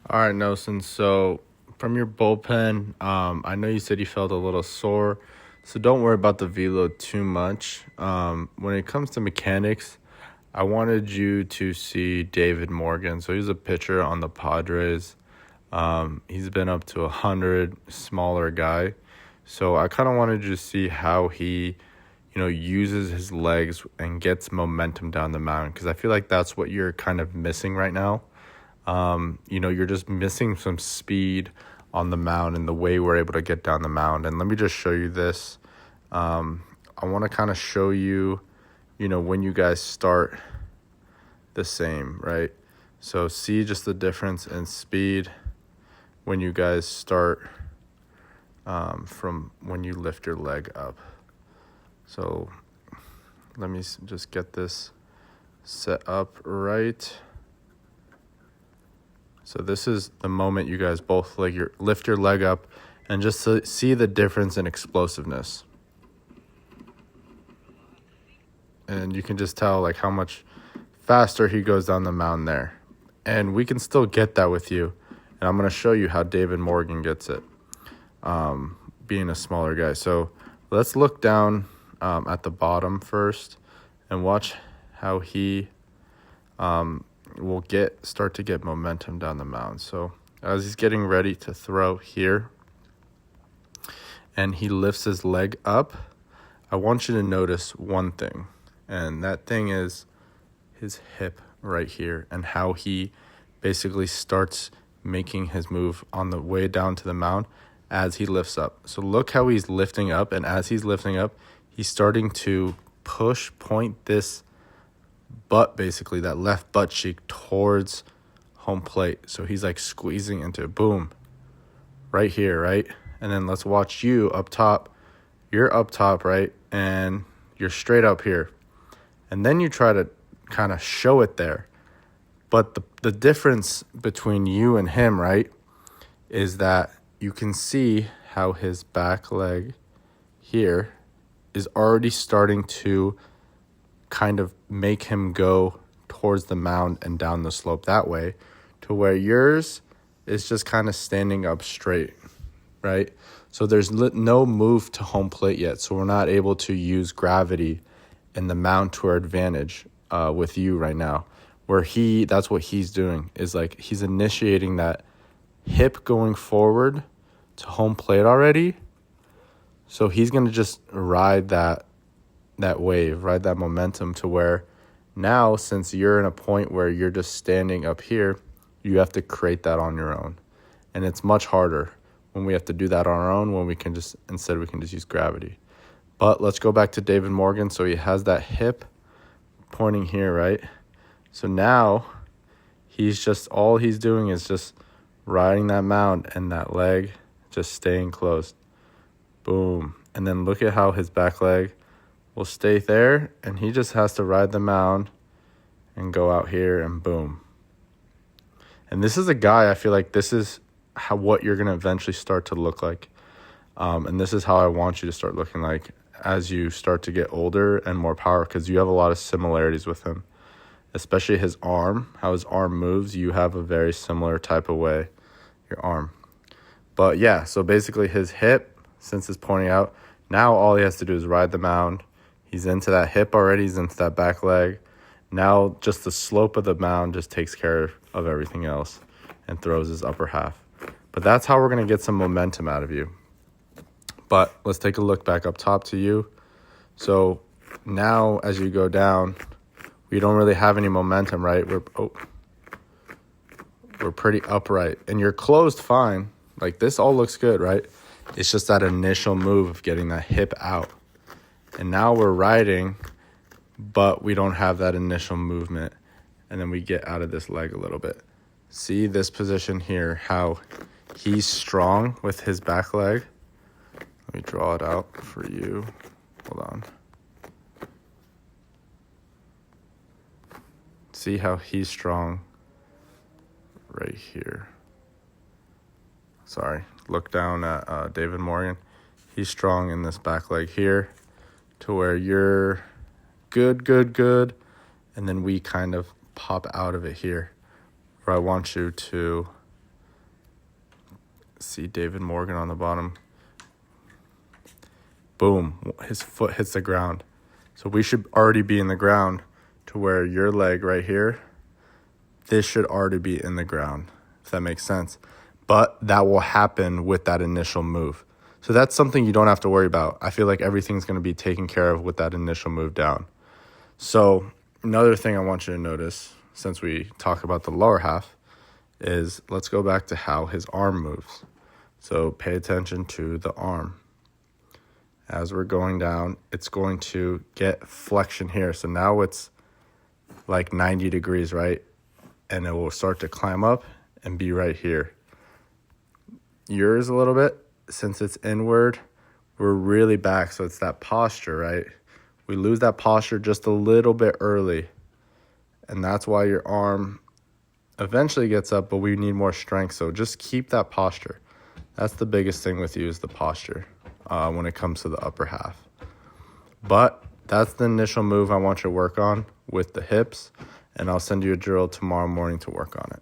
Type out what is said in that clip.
All right, Nelson. So from your bullpen, I know you said you felt a little sore, so don't worry about the velo too much. When it comes to mechanics, I wanted you to see David Morgan. So he's a pitcher on the Padres. He's been up to 100, smaller guy. So I kind of wanted you to see how he, uses his legs and gets momentum down the mound because I feel like that's what you're kind of missing right now. You're just missing some speed on the mound and the way we're able to get down the mound. And let me just show you this. I want to kind of show you, when you guys start the same, right? So see just the difference in speed when you guys start from when you lift your leg up. So let me just get this set up right. So this is the moment you guys both lift your leg up and just see the difference in explosiveness. And you can just tell how much faster he goes down the mound there. And we can still get that with you. And I'm going to show you how David Morgan gets it, being a smaller guy. So let's look down at the bottom first and watch how he will start to get momentum down the mound. So as he's getting ready to throw here and he lifts his leg up, I want you to notice one thing, and that thing is his hip right here and how he basically starts making his move on the way down to the mound as he lifts up. So look how he's lifting up, and as he's lifting up, he's starting to point this butt, basically that left butt cheek, towards home plate. So he's squeezing into it. Boom. Right here, right? And then let's watch you up top. You're up top, right? And you're straight up here. And then you try to kind of show it there. But the difference between you and him, right, is that you can see how his back leg here is already starting to kind of make him go towards the mound and down the slope that way, to where yours is just kind of standing up straight, right? So there's no move to home plate yet, so we're not able to use gravity and the mound to our advantage with you right now, where that's what he's doing, is he's initiating that hip going forward to home plate already. So he's going to just ride that wave, ride that momentum, to where now, since you're in a point where you're just standing up here, you have to create that on your own. And it's much harder when we have to do that on our own, when we can just use gravity. But let's go back to David Morgan. So he has that hip pointing here, right? So now all he's doing is just riding that mound and that leg just staying closed. Boom. And then look at how his back leg will stay there, and he just has to ride the mound and go out here, and boom. And this is a guy, I feel like this is what you're going to eventually start to look like. And this is how I want you to start looking like as you start to get older and more power, because you have a lot of similarities with him, especially his arm, how his arm moves. You have a very similar type of way, your arm. But yeah, so basically his hip, since it's pointing out, now all he has to do is ride the mound. He's into that hip already. He's into that back leg. Now just the slope of the mound just takes care of everything else and throws his upper half. But that's how we're going to get some momentum out of you. But let's take a look back up top to you. So now as you go down, we don't really have any momentum, right? We're pretty upright. And you're closed fine. This all looks good, right? It's just that initial move of getting that hip out. And now we're riding, but we don't have that initial movement. And then we get out of this leg a little bit. See this position here, how he's strong with his back leg. Let me draw it out for you. Hold on. See how he's strong right here. Sorry, look down at David Morgan. He's strong in this back leg here, to where you're good. And then we kind of pop out of it here, where I want you to see David Morgan on the bottom. Boom, his foot hits the ground. So we should already be in the ground to where your leg right here, this should already be in the ground, if that makes sense. But that will happen with that initial move. So that's something you don't have to worry about. I feel like everything's going to be taken care of with that initial move down. So another thing I want you to notice, since we talk about the lower half, is let's go back to how his arm moves. So pay attention to the arm. As we're going down, it's going to get flexion here. So now it's like 90 degrees, right? And it will start to climb up and be right here. Yours a little bit, since it's inward, we're really back. So it's that posture, right? We lose that posture just a little bit early. And that's why your arm eventually gets up, but we need more strength. So just keep that posture. That's the biggest thing with you, is the posture when it comes to the upper half. But that's the initial move I want you to work on with the hips, and I'll send you a drill tomorrow morning to work on it.